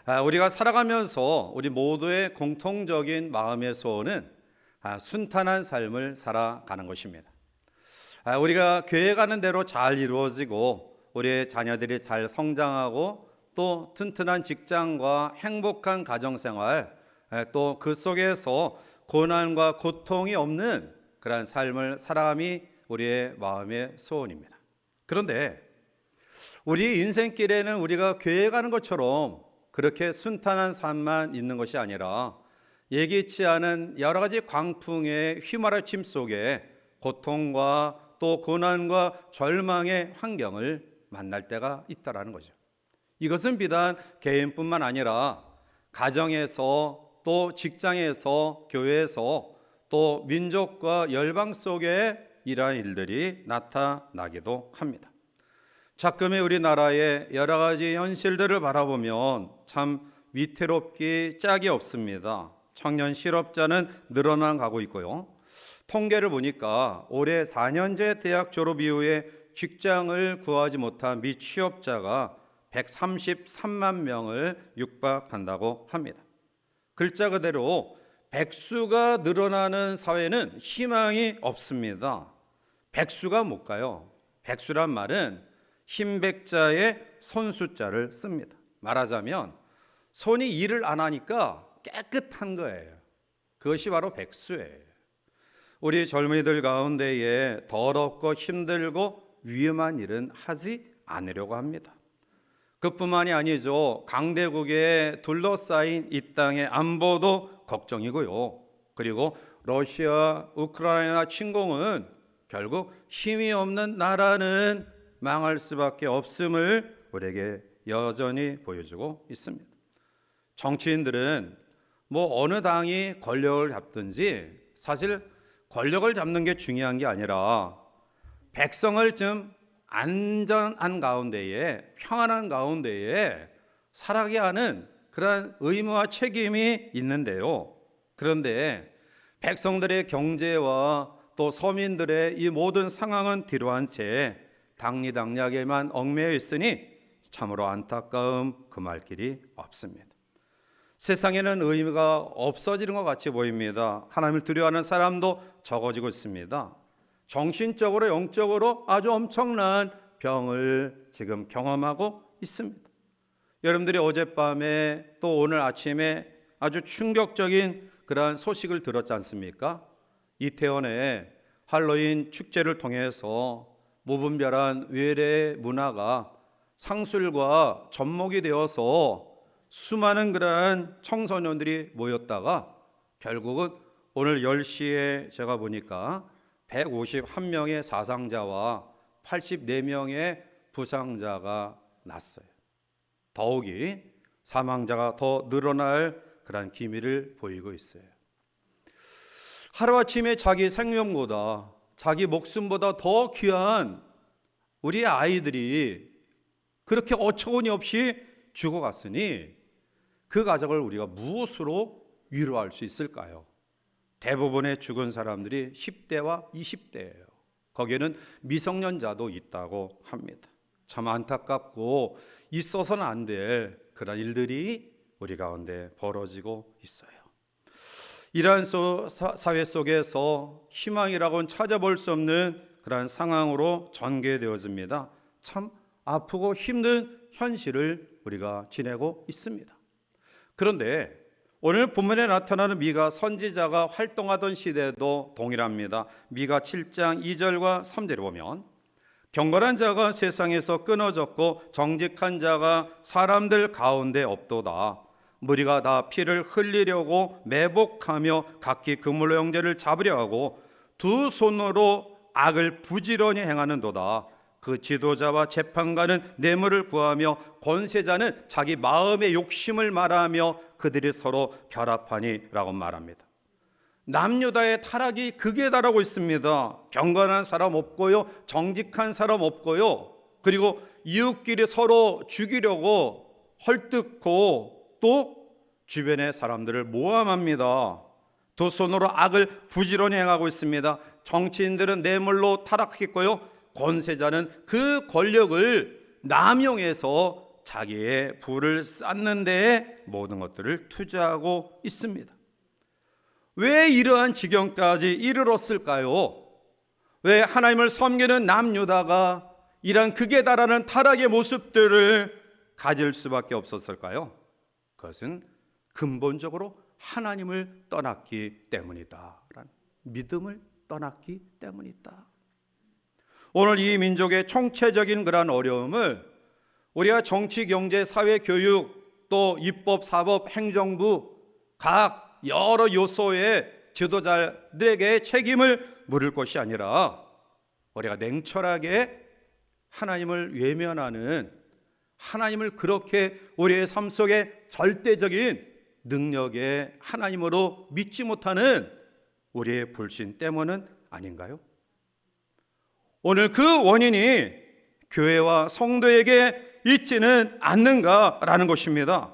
우리가 살아가면서 우리 모두의 공통적인 마음의 소원은 순탄한 삶을 살아가는 것입니다. 우리가 교회 가는 대로 잘 이루어지고 우리의 자녀들이 잘 성장하고 또 튼튼한 직장과 행복한 가정생활, 또 그 속에서 고난과 고통이 없는 그러한 삶을 살아감이 우리의 마음의 소원입니다. 그런데 우리 인생길에는 우리가 교회 가는 것처럼 그렇게 순탄한 삶만 있는 것이 아니라 예기치 않은 여러 가지 광풍의 휘몰아침 속에 고통과 또 고난과 절망의 환경을 만날 때가 있다라는 거죠. 이것은 비단 개인뿐만 아니라 가정에서 또 직장에서 교회에서 또 민족과 열방 속에 이러한 일들이 나타나기도 합니다. 자금의 우리나라의 여러 가지 현실들을 바라보면 참 위태롭기 짝이 없습니다. 청년 실업자는 늘어나 가고 있고요. 통계를 보니까 올해 4년제 대학 졸업 이후에 직장을 구하지 못한 미취업자가 133만 명을 육박한다고 합니다. 글자 그대로 백수가 늘어나는 사회는 희망이 없습니다. 백수가 뭘까요? 백수란 말은 흰백자에 손수자를 씁니다. 말하자면 손이 일을 안 하니까 깨끗한 거예요. 그것이 바로 백수예요. 우리 젊은이들 가운데에 더럽고 힘들고 위험한 일은 하지 않으려고 합니다. 그뿐만이 아니죠. 강대국에 둘러싸인 이 땅의 안보도 걱정이고요. 그리고 러시아, 우크라이나 침공은 결국 힘이 없는 나라는 망할 수밖에 없음을 우리에게 여전히 보여주고 있습니다. 정치인들은 어느 당이 권력을 잡든지 사실 권력을 잡는 게 중요한 게 아니라 백성을 좀 안전한 가운데에 평안한 가운데에 살아가게 하는 그런 의무와 책임이 있는데요. 그런데 백성들의 경제와 또 서민들의 이 모든 상황은 뒤로한 채 당리당략에만 얽매여 있으니 참으로 안타까움 금할 길이 없습니다. 세상에는 의미가 없어지는 것 같이 보입니다. 하나님을 두려워하는 사람도 적어지고 있습니다. 정신적으로 영적으로 아주 엄청난 병을 지금 경험하고 있습니다. 여러분들이 어젯밤에 또 오늘 아침에 아주 충격적인 그러한 소식을 들었지 않습니까? 이태원의 할로윈 축제를 통해서 무분별한 외래 문화가 상술과 접목이 되어서 수많은 그러한 청소년들이 모였다가 결국은 오늘 10시에 제가 보니까 151명의 사상자와 84명의 부상자가 났어요. 더욱이 사망자가 더 늘어날 그런 기미를 보이고 있어요. 하루아침에 자기 생명보다 자기 목숨보다 더 귀한 우리 아이들이 그렇게 어처구니 없이 죽어갔으니 그 가족을 우리가 무엇으로 위로할 수 있을까요? 대부분의 죽은 사람들이 10대와 20대예요. 거기에는 미성년자도 있다고 합니다. 참 안타깝고 있어서는 안 될 그런 일들이 우리 가운데 벌어지고 있어요. 이러한 사회 속에서 희망이라고는 찾아볼 수 없는 그런 상황으로 전개되어집니다. 참 아프고 힘든 현실을 우리가 지내고 있습니다. 그런데 오늘 본문에 나타나는 미가 선지자가 활동하던 시대도 동일합니다. 미가 7장 2절과 3절을 보면 경건한 자가 세상에서 끊어졌고 정직한 자가 사람들 가운데 없도다. 무리가 다 피를 흘리려고 매복하며 각기 그물로 형제를 잡으려 하고 두 손으로 악을 부지런히 행하는도다. 그 지도자와 재판관은 뇌물을 구하며 권세자는 자기 마음의 욕심을 말하며 그들이 서로 결합하니라고 말합니다. 남유다의 타락이 극에 달하고 있습니다. 경건한 사람 없고요, 정직한 사람 없고요, 그리고 이웃끼리 서로 죽이려고 헐뜯고 또 주변의 사람들을 모함합니다. 두 손으로 악을 부지런히 행하고 있습니다. 정치인들은 뇌물로 타락했고요, 권세자는 그 권력을 남용해서 자기의 부를 쌓는 데에 모든 것들을 투자하고 있습니다. 왜 이러한 지경까지 이르렀을까요? 왜 하나님을 섬기는 남유다가 이러한 극에 달하는 타락의 모습들을 가질 수밖에 없었을까요? 그것은 근본적으로 하나님을 떠났기 때문이다. 믿음을 떠났기 때문이다. 오늘 이 민족의 총체적인 그런 어려움을 우리가 정치, 경제, 사회, 교육, 또 입법, 사법, 행정부 각 여러 요소의 지도자들에게 책임을 물을 것이 아니라 우리가 냉철하게 하나님을 외면하는, 하나님을 그렇게 우리의 삶 속에 절대적인 능력의 하나님으로 믿지 못하는 우리의 불신 때문은 아닌가요? 오늘 그 원인이 교회와 성도에게 있지는 않는가라는 것입니다.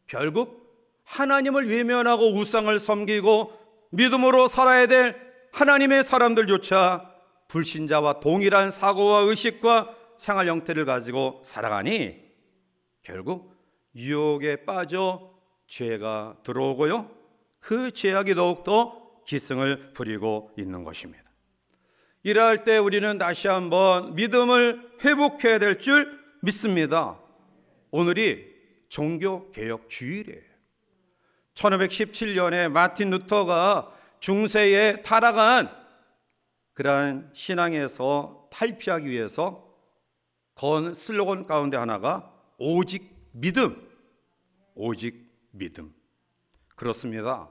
결국 하나님을 외면하고 우상을 섬기고 믿음으로 살아야 될 하나님의 사람들조차 불신자와 동일한 사고와 의식과 생활 형태를 가지고 살아가니 결국 유혹에 빠져 죄가 들어오고요, 그 죄악이 더욱더 기승을 부리고 있는 것입니다. 이러할 때 우리는 다시 한번 믿음을 회복해야 될 줄 믿습니다. 오늘이 종교개혁 주일이에요. 1517년에 마틴 루터가 중세에 타락한 그러한 신앙에서 탈피하기 위해서 건 슬로건 가운데 하나가 오직 믿음, 오직 믿음. 그렇습니다.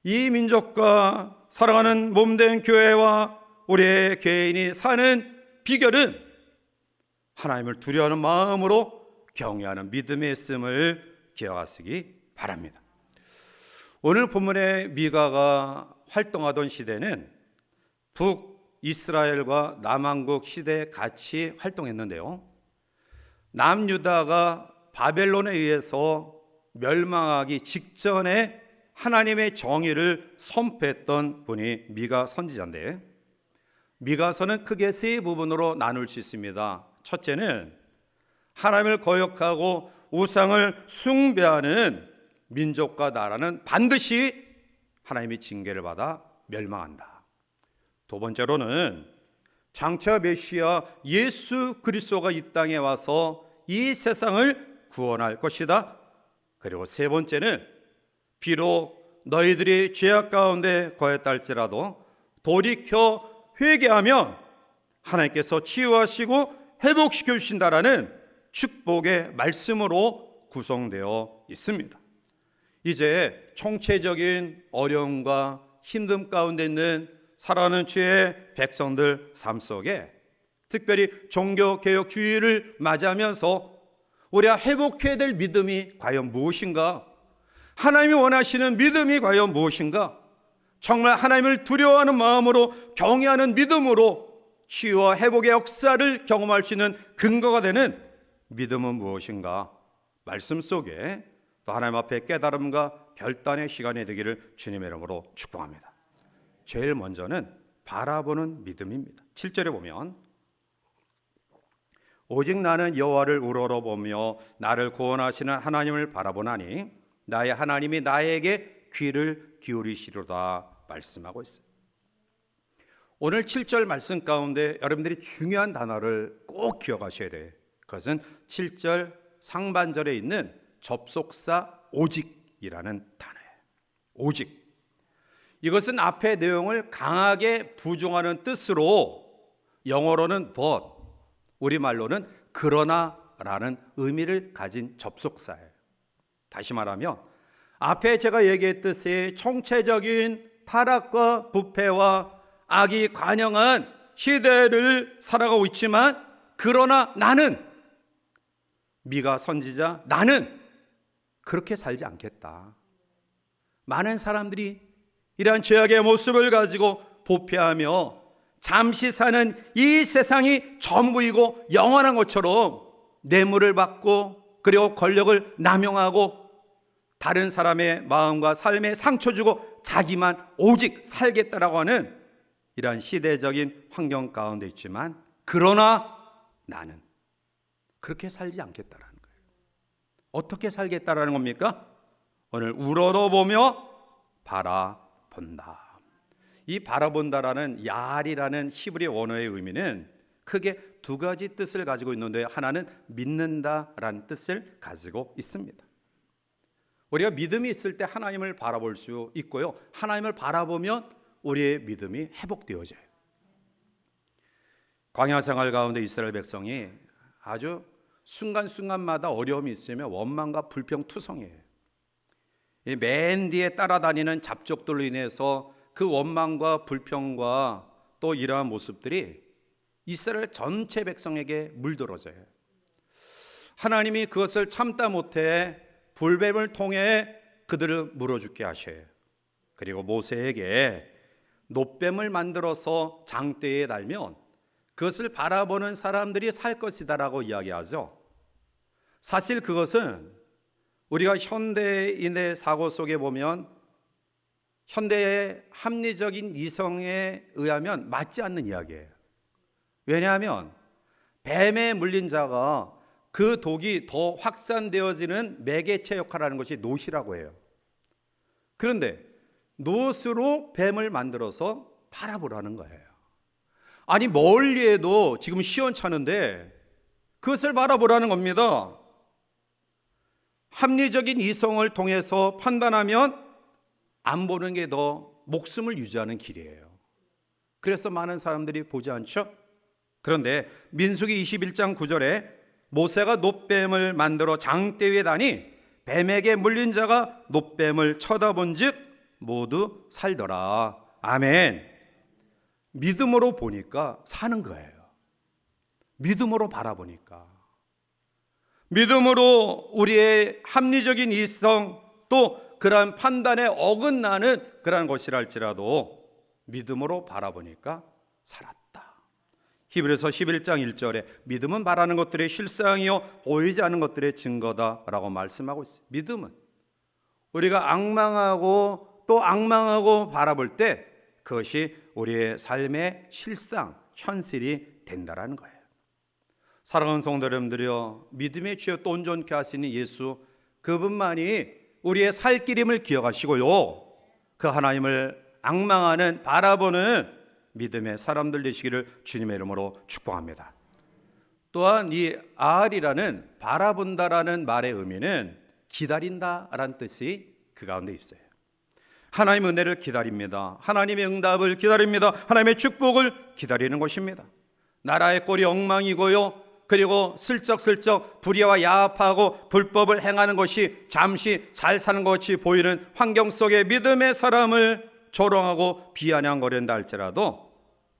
이 민족과 사랑하는 몸된 교회와 우리의 개인이 사는 비결은 하나님을 두려워하는 마음으로 경외하는 믿음에 있음을 기억하시기 바랍니다. 오늘 본문의 미가가 활동하던 시대는 북이스라엘과 남왕국 시대에 같이 활동했는데요, 남유다가 바벨론에 의해서 멸망하기 직전에 하나님의 정의를 선포했던 분이 미가 선지자인데, 미가서는 크게 세 부분으로 나눌 수 있습니다. 첫째는 하나님을 거역하고 우상을 숭배하는 민족과 나라는 반드시 하나님의 징계를 받아 멸망한다. 두 번째로는 장차 메시아 예수 그리스도가 이 땅에 와서 이 세상을 구원할 것이다. 그리고 세 번째는 비록 너희들이 죄악 가운데 거했다 할지라도 돌이켜 회개하면 하나님께서 치유하시고 회복시켜 주신다라는 축복의 말씀으로 구성되어 있습니다. 이제 총체적인 어려움과 힘듦 가운데 있는 살아가는 주의 백성들 삶 속에 특별히 종교개혁 주의를 맞이하면서 우리가 회복해야 될 믿음이 과연 무엇인가? 하나님이 원하시는 믿음이 과연 무엇인가? 정말 하나님을 두려워하는 마음으로 경외하는 믿음으로 치유와 회복의 역사를 경험할 수 있는 근거가 되는 믿음은 무엇인가? 말씀 속에 또 하나님 앞에 깨달음과 결단의 시간이 되기를 주님의 이름으로 축복합니다. 제일 먼저는 바라보는 믿음입니다. 7절에 보면 오직 나는 여호와를 우러러보며 나를 구원하시는 하나님을 바라보나니 나의 하나님이 나에게 귀를 기울이시리로다 말씀하고 있어요. 오늘 7절 말씀 가운데 여러분들이 중요한 단어를 꼭 기억하셔야 돼요. 그것은 7절 상반절에 있는 접속사 오직이라는 단어예요. 오직. 이것은 앞의 내용을 강하게 부정하는 뜻으로 영어로는 but, 우리말로는 그러나라는 의미를 가진 접속사예요. 다시 말하면 앞에 제가 얘기했듯이 총체적인 타락과 부패와 악이 관영한 시대를 살아가고 있지만 그러나 나는, 미가 선지자 나는 그렇게 살지 않겠다. 많은 사람들이 이러한 죄악의 모습을 가지고 부패하며 잠시 사는 이 세상이 전부이고 영원한 것처럼 뇌물을 받고 그리고 권력을 남용하고 다른 사람의 마음과 삶에 상처 주고 자기만 오직 살겠다라고 하는 이러한 시대적인 환경 가운데 있지만 그러나 나는 그렇게 살지 않겠다라는 거예요. 어떻게 살겠다라는 겁니까? 오늘 우러러 보며 바라본다. 이 바라본다라는 야알이라는 히브리 원어의 의미는 크게 두 가지 뜻을 가지고 있는데, 하나는 믿는다라는 뜻을 가지고 있습니다. 우리가 믿음이 있을 때 하나님을 바라볼 수 있고요, 하나님을 바라보면 우리의 믿음이 회복되어져요. 광야 생활 가운데 이스라엘 백성이 아주 순간순간마다 어려움이 있으면 원망과 불평투성이에요. 맨 뒤에 따라다니는 잡족들로 인해서 그 원망과 불평과 또 이러한 모습들이 이스라엘 전체 백성에게 물들어져요. 하나님이 그것을 참다 못해 불뱀을 통해 그들을 물어 죽게 하셔요. 그리고 모세에게 놋뱀을 만들어서 장대에 달면 그것을 바라보는 사람들이 살 것이다라고 이야기하죠. 사실 그것은 우리가 현대인의 사고 속에 보면 현대의 합리적인 이성에 의하면 맞지 않는 이야기예요. 왜냐하면 뱀에 물린 자가 그 독이 더 확산되어지는 매개체 역할을 하는 것이 놋이라고 해요. 그런데 놋으로 뱀을 만들어서 바라보라는 거예요. 아니 멀리에도 지금 시원찮은데 그것을 바라보라는 겁니다. 합리적인 이성을 통해서 판단하면 안 보는 게 더 목숨을 유지하는 길이에요. 그래서 많은 사람들이 보지 않죠. 그런데 민수기 21장 9절에 모세가 놋뱀을 만들어 장대 위에 다니 뱀에게 물린 자가 놋뱀을 쳐다본 즉 모두 살더라. 아멘. 믿음으로 보니까 사는 거예요. 믿음으로 바라보니까. 믿음으로 우리의 합리적인 이성 또 그러한 판단에 어긋나는 그러한 것이랄지라도 믿음으로 바라보니까 살았다. 히브리서 11장 1절에 믿음은 바라는 것들의 실상이요 보이지 않는 것들의 증거다라고 말씀하고 있어요. 믿음은 우리가 악망하고 또 악망하고 바라볼 때 그것이 우리의 삶의 실상, 현실이 된다라는 거예요. 사랑하는 성도 여러분들이여, 믿음의 주여 또 온전케 하시는 예수 그분만이 우리의 살 길임을 기억하시고요, 그 하나님을 악망하는 바라보는 믿음의 사람들 되시기를 주님의 이름으로 축복합니다. 또한 이 아알이라는 바라본다라는 말의 의미는 기다린다라는 뜻이 그 가운데 있어요. 하나님의 은혜를 기다립니다. 하나님의 응답을 기다립니다. 하나님의 축복을 기다리는 것입니다. 나라의 꼴이 엉망이고요, 그리고 슬쩍슬쩍 불의와 야합하고 불법을 행하는 것이 잠시 잘 사는 것이 보이는 환경 속에 믿음의 사람을 조롱하고 비아냥거린다 할지라도,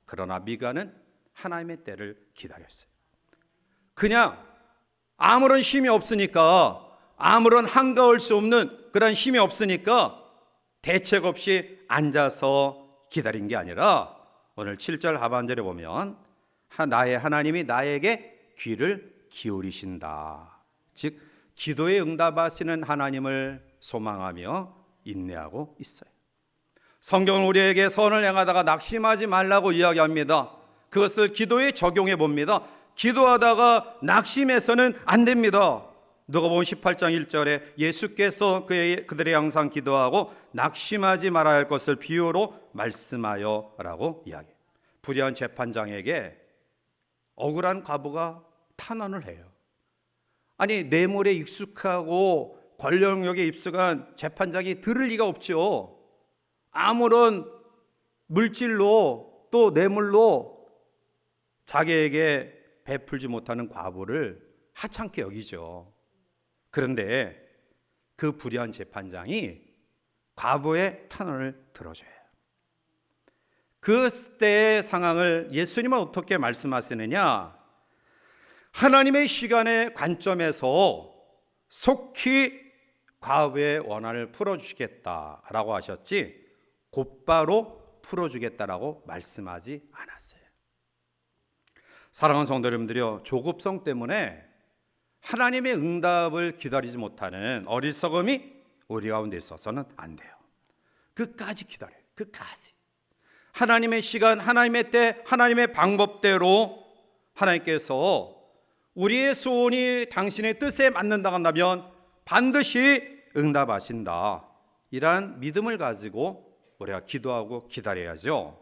그러나 미가는 하나님의 때를 기다렸어요. 그냥 아무런 힘이 없으니까, 아무런 한가할 수 없는 그런 힘이 없으니까 대책 없이 앉아서 기다린 게 아니라, 오늘 7절 하반절에 보면 나의 하나님이 나에게 귀를 기울이신다. 즉 기도에 응답하시는 하나님을 소망하며 인내하고 있어요. 성경은 우리에게 선을 행하다가 낙심하지 말라고 이야기합니다. 그것을 기도에 적용해 봅니다. 기도하다가 낙심해서는 안 됩니다. 누가복음 18장 1절에 예수께서 그들의 항상 기도하고 낙심하지 말아야 할 것을 비유로 말씀하여 라고 이야기해요. 불의한 재판장에게 억울한 과부가 탄원을 해요. 아니 뇌물에 익숙하고 권력력에 입숙한 재판장이 들을 리가 없죠. 아무런 물질로 또 뇌물로 자기에게 베풀지 못하는 과부를 하찮게 여기죠. 그런데 그 불의한 재판장이 과부의 탄원을 들어줘요. 그때의 상황을 예수님은 어떻게 말씀하시느냐? 하나님의 시간의 관점에서 속히 과부의 원한을 풀어주시겠다라고 하셨지 곧바로 풀어주겠다라고 말씀하지 않았어요. 사랑하는 성도 여러분들이요, 조급성 때문에 하나님의 응답을 기다리지 못하는 어리석음이 우리 가운데 있어서는 안 돼요. 끝까지 기다려요. 끝까지. 하나님의 시간, 하나님의 때, 하나님의 방법대로 하나님께서 우리의 소원이 당신의 뜻에 맞는다 한다면 반드시 응답하신다. 이러한 믿음을 가지고 우리가 기도하고 기다려야죠.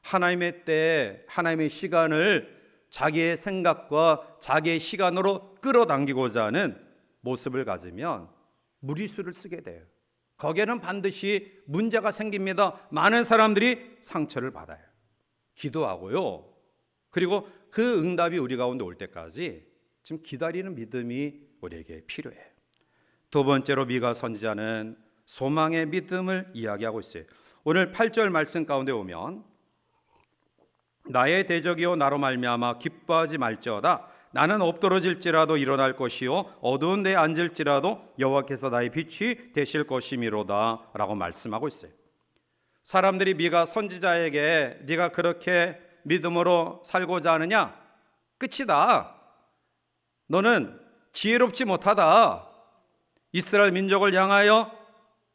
하나님의 때, 하나님의 시간을 자기의 생각과 자기의 시간으로 끌어당기고자 하는 모습을 가지면 무리수를 쓰게 돼요. 거기에는 반드시 문제가 생깁니다. 많은 사람들이 상처를 받아요. 기도하고요. 그리고 그 응답이 우리 가운데 올 때까지 지금 기다리는 믿음이 우리에게 필요해요. 두 번째로 미가 선지자는 소망의 믿음을 이야기하고 있어요. 오늘 8절 말씀 가운데 오면 나의 대적이요 나로 말미암아 기뻐하지 말지어다. 나는 엎드러질지라도 일어날 것이요 어두운 데 앉을지라도 여호와께서 나의 빛이 되실 것이미로다 라고 말씀하고 있어요. 사람들이 미가 선지자에게 네가 그렇게 믿음으로 살고자 하느냐? 끝이다. 너는 지혜롭지 못하다. 이스라엘 민족을 향하여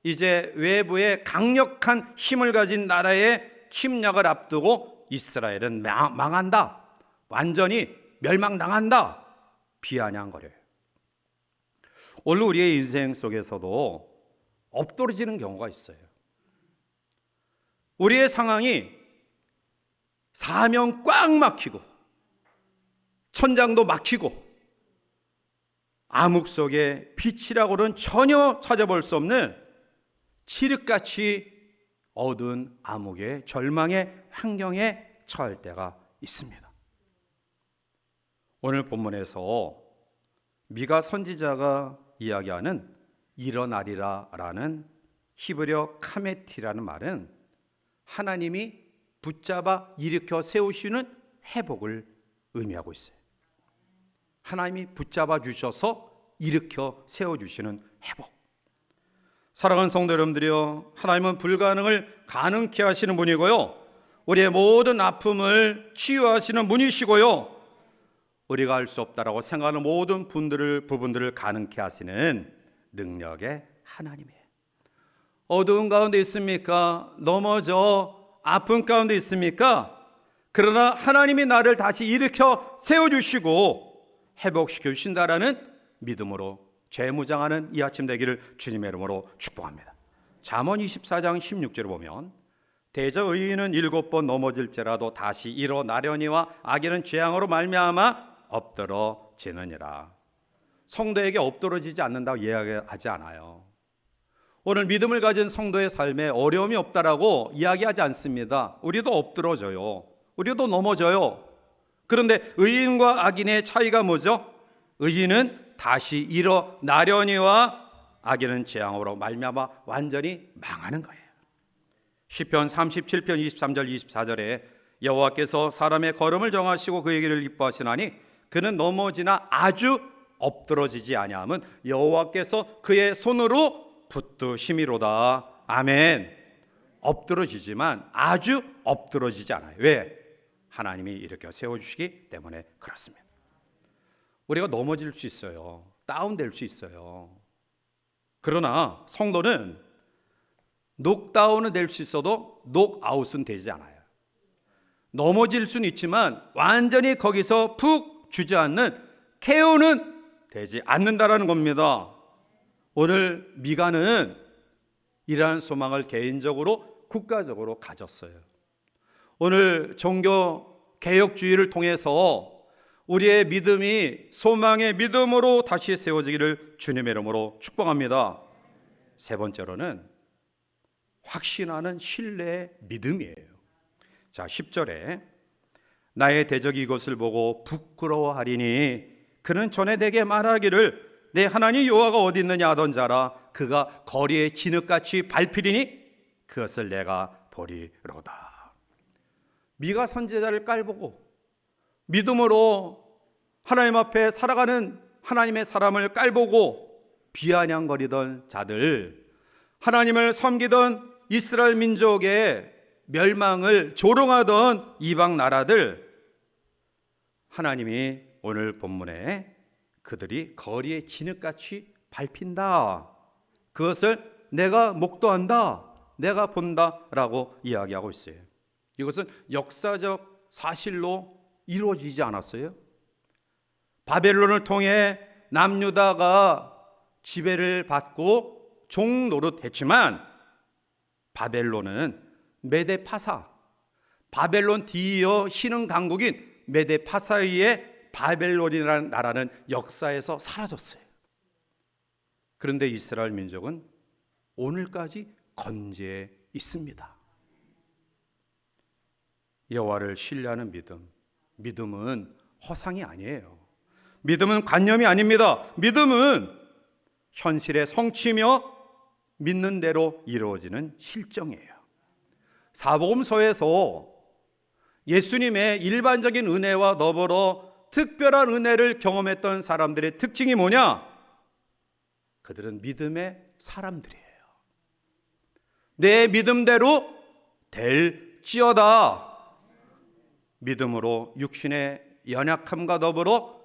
이제 외부에 강력한 힘을 가진 나라의 침략을 앞두고 이스라엘은 망한다. 완전히 멸망당한다. 비아냥거려요. 오늘 우리의 인생 속에서도 엎드러지는 경우가 있어요. 우리의 상황이 사명 꽉 막히고 천장도 막히고 암흑 속에 빛이라고는 전혀 찾아볼 수 없는 칠흑같이 어두운 암흑의 절망의 환경에 처할 때가 있습니다. 오늘 본문에서 미가 선지자가 이야기하는 일어나리라 라는 히브리어 카메티라는 말은 하나님이 붙잡아 일으켜 세우시는 회복을 의미하고 있어요. 하나님이 붙잡아 주셔서 일으켜 세워주시는 회복. 사랑하는 성도 여러분들이요, 하나님은 불가능을 가능케 하시는 분이고요, 우리의 모든 아픔을 치유하시는 분이시고요, 우리가 할 수 없다라고 생각하는 모든 부분들을 가능케 하시는 능력의 하나님이에요. 어두운 가운데 있습니까? 넘어져 아픔 가운데 있습니까? 그러나 하나님이 나를 다시 일으켜 세워주시고 회복시켜 주신다라는 믿음으로 재무장하는 이 아침 되기를 주님의 이름으로 축복합니다. 잠언 24장 16절을 보면 대저 의인은 7번 넘어질지라도 다시 일어나려니와 악인은 재앙으로 말미암아 엎드러지느니라. 성도에게 엎드러지지 않는다고 이야기하지 않아요. 오늘 믿음을 가진 성도의 삶에 어려움이 없다라고 이야기하지 않습니다. 우리도 엎드러져요. 우리도 넘어져요. 그런데 의인과 악인의 차이가 뭐죠? 의인은 다시 일어나려니와 악인은 재앙으로 말미암아 완전히 망하는 거예요. 시편 37편 23절 24절에 여호와께서 사람의 걸음을 정하시고 그의 길을 기뻐하시나니 그는 넘어지나 아주 엎드러지지 아니함은 여호와께서 그의 손으로 붙드심이로다. 아멘. 엎드러지지만 아주 엎드러지지 않아요. 왜? 하나님이 이렇게 세워주시기 때문에 그렇습니다. 우리가 넘어질 수 있어요. 다운될 수 있어요. 그러나 성도는 녹다운은 될 수 있어도 녹아웃은 되지 않아요. 넘어질 수는 있지만 완전히 거기서 푹 주저앉는 KO는 되지 않는다라는 겁니다. 오늘 미가는 이러한 소망을 개인적으로 국가적으로 가졌어요. 오늘 종교 개혁주의를 통해서 우리의 믿음이 소망의 믿음으로 다시 세워지기를 주님의 이름으로 축복합니다. 세 번째로는 확신하는 신뢰의 믿음이에요. 자, 10절에 나의 대적이 이것을 보고 부끄러워하리니 그는 전에 내게 말하기를 내 하나님 여호와가 어디 있느냐 하던 자라 그가 거리에 진흙같이 밟히리니 그것을 내가 보리로다. 미가 선지자를 깔보고 믿음으로 하나님 앞에 살아가는 하나님의 사람을 깔보고 비아냥거리던 자들, 하나님을 섬기던 이스라엘 민족의 멸망을 조롱하던 이방 나라들, 하나님이 오늘 본문에 그들이 거리에 진흙같이 밟힌다, 그것을 내가 목도한다, 내가 본다라고 이야기하고 있어요. 이것은 역사적 사실로 이루어지지 않았어요. 바벨론을 통해 남유다가 지배를 받고 종 노릇했지만 바벨론은 메데파사, 바벨론 뒤이어 신흥 강국인 메데파사의 바벨론이라는 나라는 역사에서 사라졌어요. 그런데 이스라엘 민족은 오늘까지 건재해 있습니다. 여호와를 신뢰하는 믿음, 믿음은 허상이 아니에요. 믿음은 관념이 아닙니다. 믿음은 현실의 성취며 믿는 대로 이루어지는 실정이에요. 사복음서에서 예수님의 일반적인 은혜와 더불어 특별한 은혜를 경험했던 사람들의 특징이 뭐냐? 그들은 믿음의 사람들이에요. 내 믿음대로 될지어다. 믿음으로 육신의 연약함과 더불어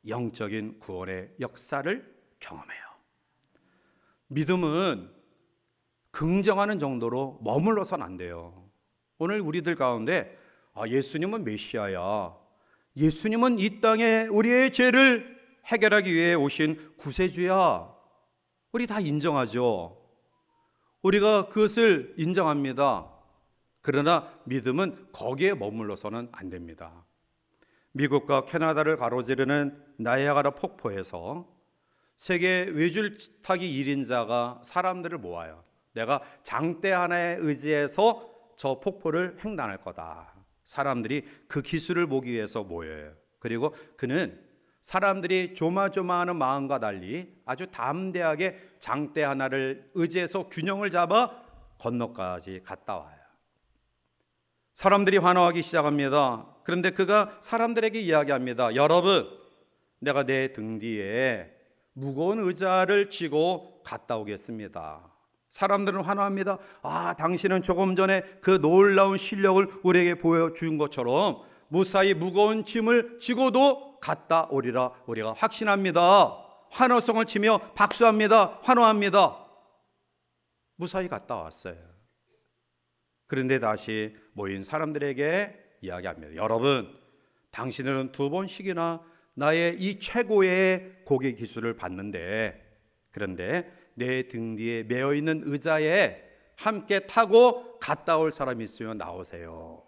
영적인 구원의 역사를 경험해요. 믿음은 긍정하는 정도로 머물러서는 안 돼요. 오늘 우리들 가운데 예수님은 메시아야, 예수님은 이 땅에 우리의 죄를 해결하기 위해 오신 구세주야, 우리 다 인정하죠. 우리가 그것을 인정합니다. 그러나 믿음은 거기에 머물러서는 안 됩니다. 미국과 캐나다를 가로지르는 나이아가라 폭포에서 세계 외줄타기 1인자가 사람들을 모아요. 내가 장대 하나에 의지해서 저 폭포를 횡단할 거다. 사람들이 그 기술을 보기 위해서 모여요. 그리고 그는 사람들이 조마조마하는 마음과 달리 아주 담대하게 장대 하나를 의지해서 균형을 잡아 건너까지 갔다 와요. 사람들이 환호하기 시작합니다. 그런데 그가 사람들에게 이야기합니다. 여러분, 내가 내 등 뒤에 무거운 의자를 쥐고 갔다 오겠습니다. 사람들은 환호합니다. 당신은 조금 전에 그 놀라운 실력을 우리에게 보여준 것처럼 무사히 무거운 짐을 지고도 갔다 오리라 우리가 확신합니다. 환호성을 치며 박수합니다. 환호합니다. 무사히 갔다 왔어요. 그런데 다시 모인 사람들에게 이야기합니다. 여러분, 당신들은 2번씩이나 나의 이 최고의 고개 기술을 봤는데, 그런데 내 등 뒤에 매어 있는 의자에 함께 타고 갔다 올 사람이 있으면 나오세요.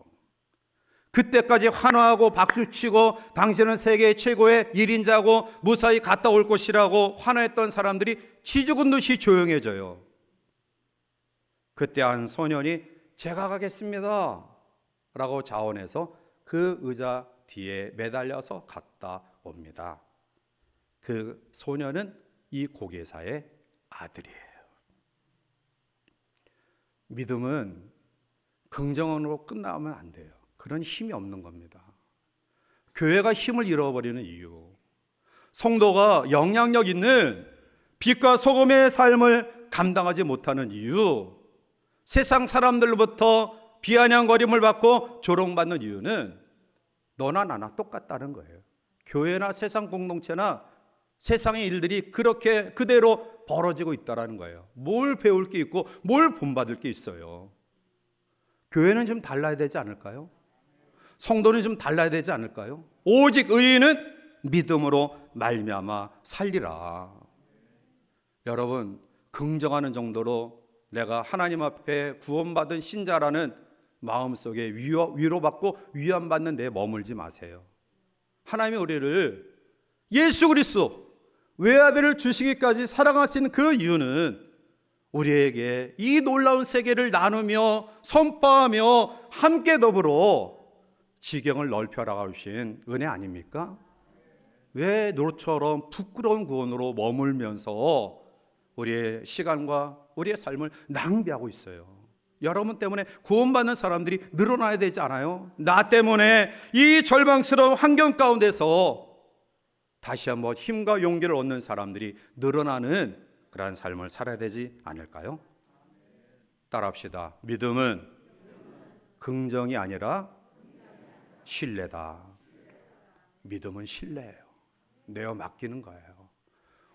그때까지 환호하고 박수치고 당신은 세계 최고의 1인자고 무사히 갔다 올 것이라고 환호했던 사람들이 쥐죽은 듯이 조용해져요. 그때 한 소년이 제가 가겠습니다 라고 자원해서 그 의자 뒤에 매달려서 갔다 옵니다. 그 소년은 이 고개사의 아들이에요. 믿음은 긍정으로 끝나면 안 돼요. 그런 힘이 없는 겁니다. 교회가 힘을 잃어버리는 이유, 성도가 영향력 있는 빛과 소금의 삶을 감당하지 못하는 이유, 세상 사람들로부터 비아냥거림을 받고 조롱받는 이유는 너나 나나 똑같다는 거예요. 교회나 세상 공동체나 세상의 일들이 그렇게 그대로 벌어지고 있다는 거예요. 뭘 배울 게 있고 뭘 본받을 게 있어요. 교회는 좀 달라야 되지 않을까요? 성도는 좀 달라야 되지 않을까요? 오직 의인은 믿음으로 말미암아 살리라. 여러분, 긍정하는 정도로 내가 하나님 앞에 구원받은 신자라는 마음속에 위로받고 위안받는 데 머물지 마세요. 하나님이 우리를 예수 그리스도 외아들을 주시기까지 사랑하신 그 이유는 우리에게 이 놀라운 세계를 나누며 선포하며 함께 더불어 지경을 넓혀나가신 은혜 아닙니까? 왜 노처럼 부끄러운 구원으로 머물면서 우리의 시간과 우리의 삶을 낭비하고 있어요? 여러분 때문에 구원받는 사람들이 늘어나야 되지 않아요? 나 때문에 이 절망스러운 환경 가운데서 다시 한번 힘과 용기를 얻는 사람들이 늘어나는 그러한 삶을 살아야 되지 않을까요? 따라합시다. 믿음은 긍정이 아니라 신뢰다. 믿음은 신뢰예요. 내어 맡기는 거예요.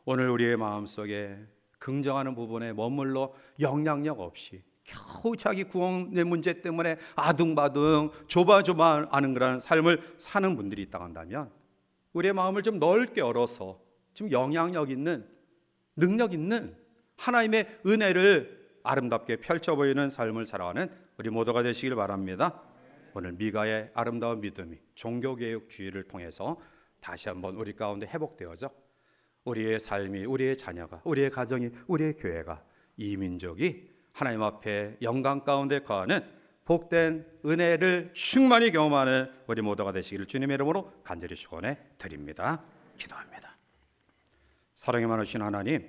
오늘 우리의 마음속에 긍정하는 부분에 머물러 영향력 없이 겨우 자기 구원의 문제 때문에 아둥바둥 조바조바하는 그런 삶을 사는 분들이 있다고 한다면 우리의 마음을 좀 넓게 열어서 좀 영향력 있는 능력 있는 하나님의 은혜를 아름답게 펼쳐 보이는 삶을 살아가는 우리 모두가 되시길 바랍니다. 오늘 미가의 아름다운 믿음이 종교개혁주의를 통해서 다시 한번 우리 가운데 회복되어져 우리의 삶이, 우리의 자녀가, 우리의 가정이, 우리의 교회가, 이 민족이 하나님 앞에 영광 가운데 거하는 복된 은혜를 충만히 경험하는 우리 모두가 되시기를 주님의 이름으로 간절히 축원해 드립니다. 기도합니다. 사랑이 많으신 하나님,